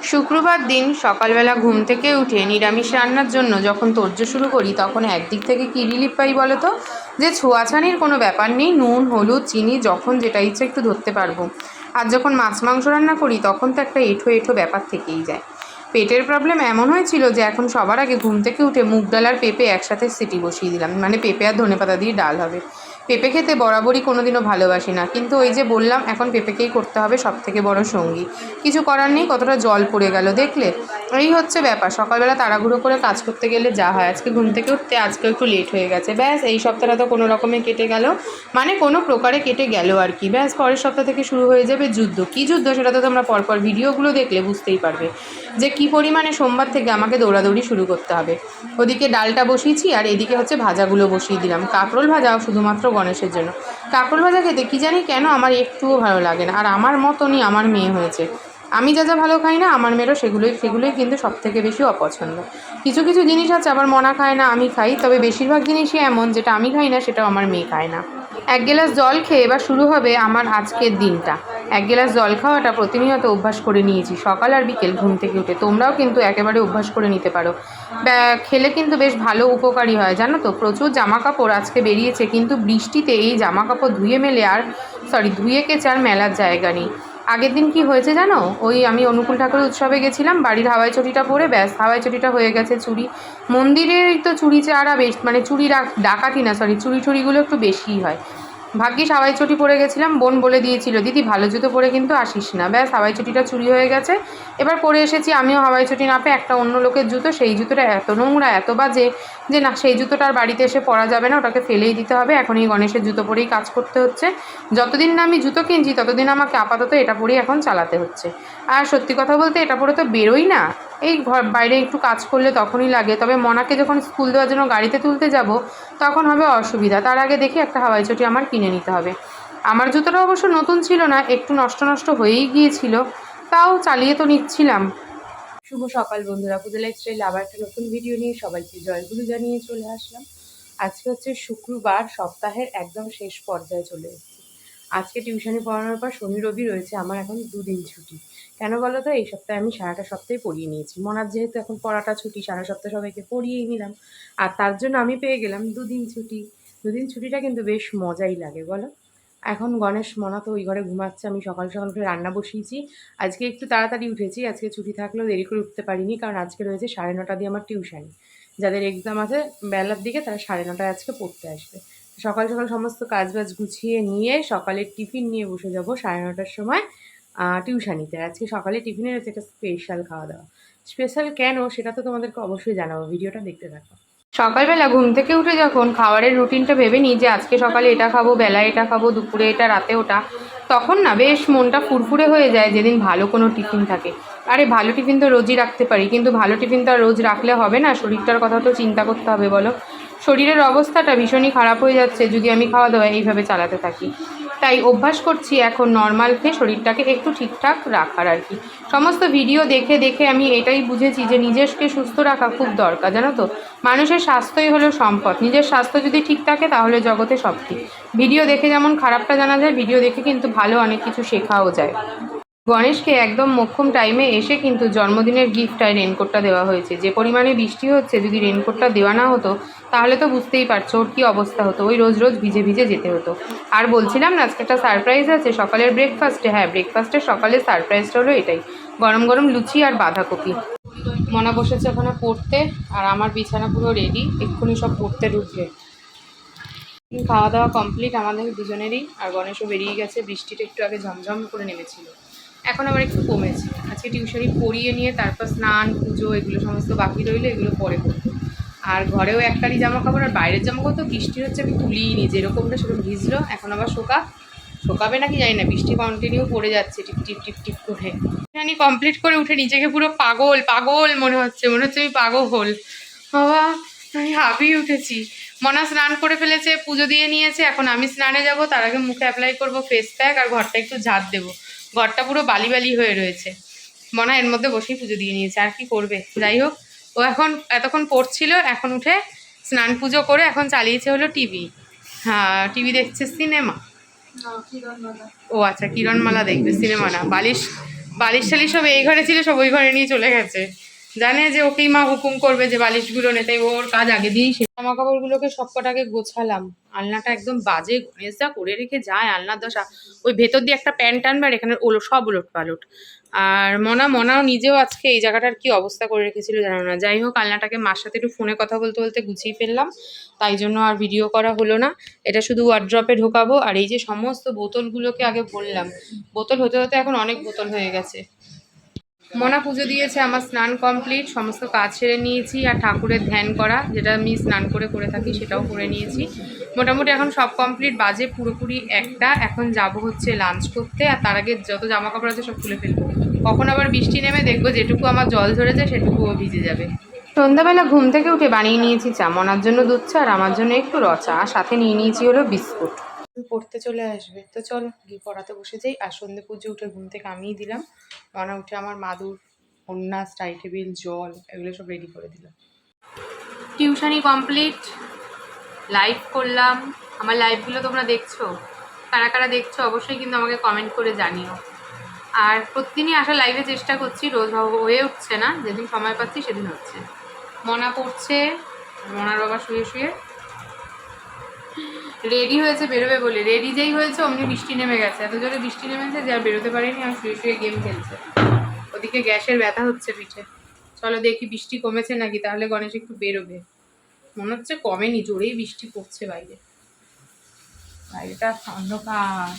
শুক্রবার দিন সকালবেলা ঘুম থেকে উঠে নিরামিষ রান্নার জন্য যখন তোড়জোড় শুরু করি তখন একদিক থেকে কী রিলিফ পাই বলো তো, যে ছোঁয়াছানির কোনো ব্যাপার নেই, নুন হলুদ চিনি যখন যেটা ইচ্ছে একটু ধরতে পারবো। আর যখন মাছ মাংস রান্না করি তখন তো একটা এঁঠো এঁঠো ব্যাপার থেকেই যায়। পেটের প্রবলেম এমন হয়েছিল যে এখন সবার আগে ঘুম থেকে উঠে মুগ ডাল আর পেঁপে একসাথে সিটি বসিয়ে দিলাম, মানে পেঁপে আর ধনেপাতা দিয়ে ডাল হবে। পেঁপে খেতে বরাবরই কোনোদিনও ভালোবাসি না, কিন্তু ওই যে বললাম এখন পেঁপেকেই করতে হবে সব থেকে বড় সঙ্গী। কিছু করার নেই, কতটা জল পড়ে গেল দেখলে। এই হচ্ছে ব্যাপার, সকালবেলা তাড়াহুড়ো করে কাজ করতে গেলে যা হয়। আজকে ঘুম থেকে উঠতে আজকেও একটু লেট হয়ে গেছে, ব্যাস এই সপ্তাহটা তো কোনো রকমে কেটে গেল, মানে কোনো প্রকারে কেটে গেল আর কি। ব্যাস পরের সপ্তাহ থেকে শুরু হয়ে যাবে যুদ্ধ। কী যুদ্ধ সেটা তো তোমরা পরপর ভিডিওগুলো দেখলে বুঝতেই পারবে যে কী পরিমাণে সোমবার থেকে আমাকে দৌড়াদৌড়ি শুরু করতে হবে। ওদিকে ডালটা বসিয়েছি আর এদিকে হচ্ছে ভাজাগুলো বসিয়ে দিলাম। কাঁকরোল ভাজা শুধুমাত্র গণেশের জন্য। কাঁকরোল ভাজা খেতে কী জানি কেন আমার একটুও ভালো লাগে না, আর আমার মতনই আমার মেয়ে হয়েছে। আমি যা যা ভালো খাই না আমার মেয়েরও সেগুলোই কিন্তু সবথেকে বেশি অপছন্দ। কিছু কিছু জিনিস আছে আবার মনা খায় না, আমি খাই, তবে বেশিরভাগ জিনিসই এমন যেটা আমি খাই না সেটাও আমার মেয়ে খায় না। এক গ্লাস জল খেয়ে এবার শুরু হবে আমার আজকের দিনটা। এক গ্লাস জল খাওয়াটা প্রতিনিয়ত অভ্যাস করে নিয়েছি সকাল আর বিকেল ঘুম থেকে উঠে। তোমরাও কিন্তু একেবারে অভ্যাস করে নিতে পারো। খেলে কিন্তু বেশ ভালো উপকারী হয় জানো তো। প্রচুর জামা কাপড় আজকে বেরিয়েছে, কিন্তু বৃষ্টিতে এই জামা কাপড় ধুয়ে কেচে আর মেলার জায়গা নেই। আগের দিন কি হয়েছে জানো, ওই আমি অনুকূল ঠাকুরের উৎসবে গেছিলাম, বাড়ির হাওয়াই চটিটা পরে ব্যাস হাওয়াই চটিটা হয়ে গেছে চুরি। মন্দিরেই তো চুরি চারা বেশ, মানে চুরি ডাকাতি না চুরি ঠুরিগুলো একটু বেশিই হয়। ভাগ্যিস হাওয়াই চটি পরে গেছিলাম, বোন বলে দিয়েছিল দিদি ভালো জুতো পরে কিন্তু আসিস না। ব্যাস হাওয়াই চটিটা চুরি হয়ে গেছে। এবার পরে এসেছি আমিও হাওয়াই চটি না পেয়ে একটা অন্য লোকের জুতো, সেই জুতোটা এত নোংরা এত বাজে যে না, সেই জুতোটা আর বাড়িতে এসে পরা যাবে না, ওটাকে ফেলেই দিতে হবে। এখন এই গণেশের জুতো পরেই কাজ করতে হচ্ছে। যতদিন না আমি জুতো কিনছি ততদিন আমাকে আপাতত এটা পরেই এখন চালাতে হচ্ছে। আর সত্যি কথা বলতে এটা পরে তো বেরোই না, এই ঘর বাইরে একটু কাজ করলে তখনই লাগে। তবে মনাকে যখন স্কুল দেওয়ার জন্য গাড়িতে তুলতে যাব তখন হবে অসুবিধা, তার আগে দেখি একটা হাওয়াই চটি আমার কিনে নিতে হবে। আমার জুতোটা অবশ্য নতুন ছিল না, একটু নষ্ট নষ্ট হয়েই গিয়েছিল, তাও চালিয়ে তো নিচ্ছিলাম। শুভ সকাল বন্ধুরা, পুজো লাইফস্টাইল আবার একটা নতুন ভিডিও নিয়ে সবাইকে জয়গুরু জানিয়ে চলে আসলাম। আজকে হচ্ছে শুক্রবার, সপ্তাহের একদম শেষ পর্যায়ে চলে এসেছি। আজকে টিউশনে পড়ানোর পর শনি রবি রয়েছে আমার এখন দুদিন ছুটি। কেন বলো তো, এই সপ্তাহে আমি সারাটা সপ্তাহে পড়িয়ে নিয়েছি। মনার যেহেতু এখন পড়াটা ছুটি, সারা সপ্তাহ সবাইকে পড়িয়েই নিলাম, আর তার জন্য আমি পেয়ে গেলাম দুদিন ছুটি। দুদিন ছুটিটা কিন্তু বেশ মজাই লাগে বলো। এখন গণেশ মনা তো ওই ঘরে ঘুমাচ্ছে, আমি সকাল সকাল করে রান্না বসিয়েছি। আজকে একটু তাড়াতাড়ি উঠেছি, আজকে ছুটি থাকলেও দেরি করে উঠতে পারিনি, কারণ আজকে রয়েছে 9:30 দিয়ে আমার টিউশন। যাদের এক্সাম আছে বেলার দিকে তারা 9:30 আজকে পড়তে আসবে। সকাল সকাল সমস্ত কাজবাজ গুছিয়ে নিয়ে সকালের টিফিন নিয়ে বসে যাবো 9:30টার সময় টিউশানিতে। আজকে সকালে টিফিনের হচ্ছে একটা স্পেশাল খাওয়া দাওয়া। স্পেশাল কেন সেটা তো তোমাদেরকে অবশ্যই জানাবো, ভিডিওটা দেখতে থাকো। সকালবেলা ঘুম থেকে উঠে যখন খাবারের রুটিনটা ভেবে নিই যে আজকে সকালে এটা খাবো, বেলা এটা খাবো, দুপুরে এটা, রাতে ওটা, তখন না বেশ মনটা ফুরফুরে হয়ে যায় যেদিন ভালো কোনো টিফিন থাকে। আরে ভালো টিফিন তো রোজই রাখতে পারি, কিন্তু ভালো টিফিন তো আর রোজ রাখলে হবে না, শরীরটার কথা তো চিন্তা করতে হবে বলো। শরীরের অবস্থাটা ভীষণই খারাপ হয়ে যাচ্ছে যদি আমি খাওয়া দাওয়া এইভাবে চালাতে থাকি। তাই অভ্যাস করছি এখন নর্মাল খেয়ে শরীরটাকে একটু ঠিকঠাক রাখার আর কি। সমস্ত ভিডিও দেখে দেখে আমি এটাই বুঝেছি যে নিজেকে সুস্থ রাখা খুব দরকার জানো তো। মানুষের স্বাস্থ্যই হলো সম্পদ, নিজের স্বাস্থ্য যদি ঠিক থাকে তাহলে জগতে সব ঠিক। ভিডিও দেখে যেমন খারাপটা জানা যায়, ভিডিও দেখে কিন্তু ভালো অনেক কিছু শেখাও যায়। গণেশকে একদম মোক্ষম টাইমে এসে কিন্তু জন্মদিনের গিফটটায় রেনকোটটা দেওয়া হয়েছে। যে পরিমাণে বৃষ্টি হচ্ছে, যদি রেনকোটটা দেওয়া না হতো তাহলে তো বুঝতেই পারছো ওর কী অবস্থা হতো, ওই রোজ রোজ ভিজে ভিজে যেতে হতো। আর বলছিলাম না আজকে একটা সারপ্রাইজ আছে সকালের ব্রেকফাস্টে। হ্যাঁ, ব্রেকফাস্টের সকালের সারপ্রাইজটা হলো এটাই, গরম গরম লুচি আর বাঁধাকপি। মনা বসেছে ওখানে পড়তে, আর আমার বিছানা পুরো রেডি, এক্ষুনি সব পড়তে ঢুকবে। খাওয়া দাওয়া কমপ্লিট আমাদের দুজনেরই, আর গণেশও বেরিয়ে গেছে। বৃষ্টিটা একটু আগে ঝমঝম করে নেমেছিল, এখন আবার একটু কমেছে। আজকে টিউশনি পড়িয়ে নিয়ে তারপর স্নান পুজো এগুলো সমস্ত বাকি রইলো, এগুলো পরে করবো। আর ঘরেও একটারই জামা কাপড়, আর বাইরের জামা কাপড় তো বৃষ্টি হচ্ছে আমি তুলিই নি, যেরকমটা সেরকম ভিজলো, এখন আবার শোকাবে নাকি জানি না, বৃষ্টি কন্টিনিউ পড়ে যাচ্ছে টিপ টিপ টিপ টিপ করে। আমি কমপ্লিট করে উঠে নিজেকে পুরো পাগল পাগল মনে হচ্ছে আমি পাগল। বাবা, আমি হাঁপিয়ে উঠেছি। মনা স্নান করে ফেলেছে, পুজো দিয়ে নিয়েছে, এখন আমি স্নানে যাব, তার আগে মুখে অ্যাপ্লাই করবো ফেস প্যাক, আর ঘরটা একটু ঝাড় দেবো। ঘরটা পুরো বালি বালি হয়ে রয়েছে। মনা এর মধ্যে বসেই পুজো দিয়ে নিয়েছে, আর কি করবে। যাই হোক, ও এখন এতক্ষণ পড়ছিল, এখন উঠে স্নান পুজো করে এখন চালিয়েছে হলো টিভি। হ্যাঁ, টিভি দেখছে, সিনেমা। ও আচ্ছা, কিরণমালা দেখবে, সিনেমা না। বালিশ বালিশ টালিশ সব এই ঘরে ছিল, সব ওই ঘরে নিয়ে চলে গেছে। জানে যে ওকেই মা হুকুম করবে যে বালিশগুলো নে, তাই ওর কাজ আগে দিয়েই জামা কাপড়গুলোকে সব কটাকে গোছালাম। আলনাটা একদম বাজে, গণেশ যা করে রেখে যায় আলনার দশা। ওই ভেতর দিয়ে একটা প্যান্ট টানবে আর এখানে সব ওলট পালট। আর মনাও নিজেও আজকে এই জায়গাটার কি অবস্থা করে রেখেছিল জানো না। যাই হোক, আলনাটাকে মার সাথে একটু ফোনে কথা বলতে বলতে গুছিয়ে ফেললাম, তাই জন্য আর ভিডিও করা হলো না। এটা শুধু ওয়ার্ড্রপে ঢোকাবো। আর এই যে সমস্ত বোতলগুলোকে আগে বললাম, বোতল হতে হতে এখন অনেক বোতল হয়ে গেছে। মনা পুজো দিয়েছে, আমার স্নান কমপ্লিট, সমস্ত কাজ সেরে নিয়েছি। আর ঠাকুরের ধ্যান করা, যেটা আমি স্নান করে থাকি, সেটাও করে নিয়েছি। মোটামুটি এখন সব কমপ্লিট। বাজে পুরোপুরি একটা। এখন যাব হচ্ছে লাঞ্চ করতে, আর তার আগে যত জামা কাপড় আছে সব খুলে ফেলবো। কখন আবার বৃষ্টি নেমে দেখবো যেটুকু আমার জল ধরেছে সেটুকুও ভিজে যাবে। সন্ধ্যাবেলা ঘুম থেকে উঠে বানিয়ে নিয়েছি চা, মনার জন্য দুধ চা আর আমার জন্য একটু রচা, আর সাথে নিয়ে নিয়েছি হলো বিস্কুট। পড়তে চলে আসবে তো চলো গিয়ে পড়াতে বসে যাই। আর সন্ধ্যে পুজো উঠে ঘুম থেকে আমিই দিলাম, মনা উঠে আমার মাদুর, কন্যাস, টাই টেবিল, জল এগুলো সব রেডি করে দিলাম। টিউশনি কমপ্লিট, লাইভ করলাম। আমার লাইভগুলো তোমরা দেখছো? কারা কারা দেখছো অবশ্যই কিন্তু আমাকে কমেন্ট করে জানিও। আর প্রতিদিনই আসা লাইভে চেষ্টা করছি, রোজ হয়ে উঠছে না, যেদিন সময় পাচ্ছি সেদিন হচ্ছে। মনা পড়ছে, মনার বাবা শুয়ে শুয়ে রেডি হয়েছে বেরোবে বলে। রেডি যেই হয়েছে অমনি বৃষ্টি নেমে গেছে, এত জোরে বৃষ্টি নেমেছে যে আর বেরোতে পারিনি। আর শুয়ে শুয়ে গেম খেলছে, ওদিকে গ্যাসের ব্যথা হচ্ছে পিঠে। চলো দেখি বৃষ্টি কমেছে নাকি, তাহলে গণেশ একটু বেরোবে। মনে হচ্ছে কমেনি, জোরেই বৃষ্টি পড়ছে বাইরে, বাইরেটা অন্ধকার।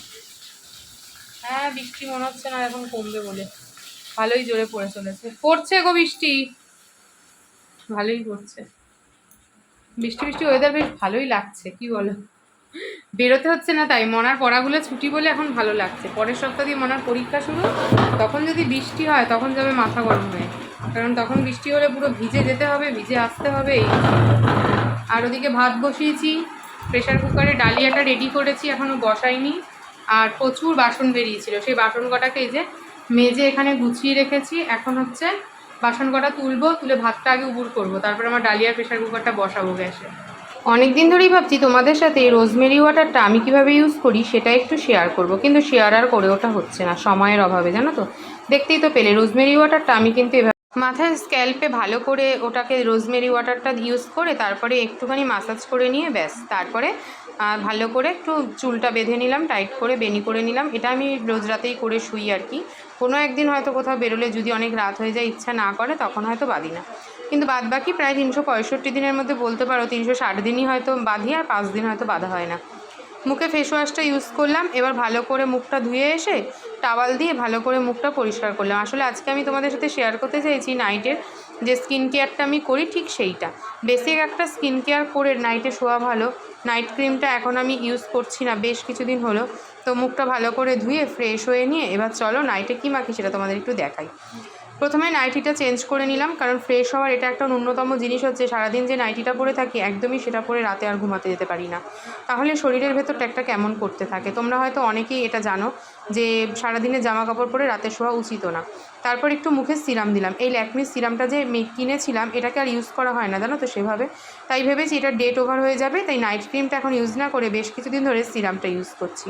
হ্যাঁ বৃষ্টি মনে হচ্ছে না এখন কমবে বলে, ভালোই জোরে পড়ে চলেছে। পড়ছে গো বৃষ্টি, ভালোই পড়ছে বৃষ্টি। বৃষ্টি ওয়েদার বেশ ভালোই লাগছে, কি বলো? বেরোতে হচ্ছে না, তাই মনার পড়াগুলো ছুটি বলে এখন ভালো লাগছে। পরের সপ্তাহ দিয়ে মনার পরীক্ষা শুরু, তখন যদি বৃষ্টি হয় তখন যাবে মাথা গরম হয়ে, কারণ তখন বৃষ্টি হলে পুরো ভিজে যেতে হবে, ভিজে আসতে হবে। আর ওদিকে ভাত বসিয়েছি, প্রেশার কুকারে ডালিয়াটা রেডি করেছি, এখনও বসাইনি। আর প্রচুর বাসন বেরিয়েছিল, সেই বাসন কটাকে এই যে মেজে এখানে গুছিয়ে রেখেছি। এখন হচ্ছে বাসন কটা তুলবো, তুলে ভাতটা আগে উবুর করবো, তারপর আমার ডালিয়ার প্রেশার কুকারটা বসাবো গ্যাসে। অনেক দিন ধরেই ভাবছি তোমাদের সাথে এই রোজমেরি ওয়াটারটা আমি কিভাবে ইউজ করি সেটা একটু শেয়ার করব, কিন্তু শেয়ার আর করে ওটা হচ্ছে না সময়ের অভাবে, জানো তো। দেখতেই তো পেলে রোজমেরি ওয়াটারটা আমি কিন্তু এভাবে মাথায় স্ক্যাল্পে ভালো করে ওটাকে রোজমেরি ওয়াটারটা ইউজ করে তারপরে একটুখানি মাসাজ করে নিয়ে ব্যাস, তারপরে ভালো করে একটু চুলটা বেঁধে নিলাম, টাইট করে বেনি করে নিলাম। এটা আমি রোজ রাতেই করে শুই আর কি। কোনো একদিন হয়তো কোথাও বেরোলে যদি অনেক রাত হয়ে যায়, ইচ্ছা না করে, তখন হয়তো বাঁধি না। কিন্তু বাদ বাকি প্রায় 365 দিনের মধ্যে বলতে পারো 360 দিনই হয়তো বাঁধি, আর 5 দিন হয়তো বাঁধা হয় না। মুখে ফেস ওয়াশটা ইউজ করলাম, এবার ভালো করে মুখটা ধুয়ে এসে টাওয়াল দিয়ে ভালো করে মুখটা পরিষ্কার করলাম। আসলে আজকে আমি তোমাদের সাথে শেয়ার করতে চাইছি নাইটের যে স্কিন কেয়ারটা আমি করি, ঠিক সেইটা। বেসিক একটা স্কিন কেয়ার করে নাইটে শোয়া ভালো। নাইট ক্রিমটা এখন আমি ইউজ করছি না বেশ কিছুদিন হলো। তো মুখটা ভালো করে ধুয়ে ফ্রেশ হয়ে নিয়ে এবার চলো নাইটে কী মাখি সেটা তোমাদের একটু দেখাই। প্রথমে নাইটিটা চেঞ্জ করে নিলাম, কারণ ফ্রেশ হওয়ার এটা একটা ন্যূনতম জিনিস হচ্ছে। সারাদিন যে নাইটিটা পরে থাকি একদমই সেটা পরে রাতে আর ঘুমাতে যেতে পারি না, তাহলে শরীরের ভেতরটা একটা কেমন করতে থাকে। তোমরা হয়তো অনেকেই এটা জানো যে সারাদিনে জামা কাপড় পরে রাতে শোয়া উচিত না। তারপর একটু মুখে সিরাম দিলাম। এই ল্যাকমির সিরামটা যে কিনেছিলাম এটাকে আর ইউজ করা হয় না জানো তো সেভাবে, তাই ভেবেছি এটা ডেট ওভার হয়ে যাবে, তাই নাইট ক্রিমটা এখন ইউজ না করে বেশ কিছুদিন ধরে সিরামটা ইউজ করছি।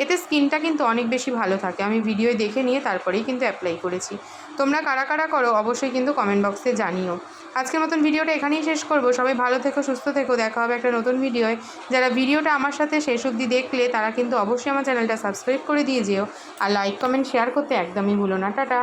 এতে স্কিনটা কিন্তু অনেক বেশি ভালো থাকে, আমি ভিডিও দেখে নিয়ে তারপরেই কিন্তু অ্যাপ্লাই করেছি। তোমরা কারা কারা করো অবশ্যই কিন্তু কমেন্ট বক্সে জানিও। আজকের মতন ভিডিওটা এখানেই শেষ করবো। সবাই ভালো থেকো, সুস্থ থেকো, দেখা হবে একটা নতুন ভিডিওয়। যারা ভিডিওটা আমার সাথে শেষ অবধি দেখলে তারা কিন্তু অবশ্যই আমার চ্যানেলটা সাবস্ক্রাইব করে দিয়ে যেও, আর লাইক কমেন্ট শেয়ার করতে একদমই ভুলো না। টাটা।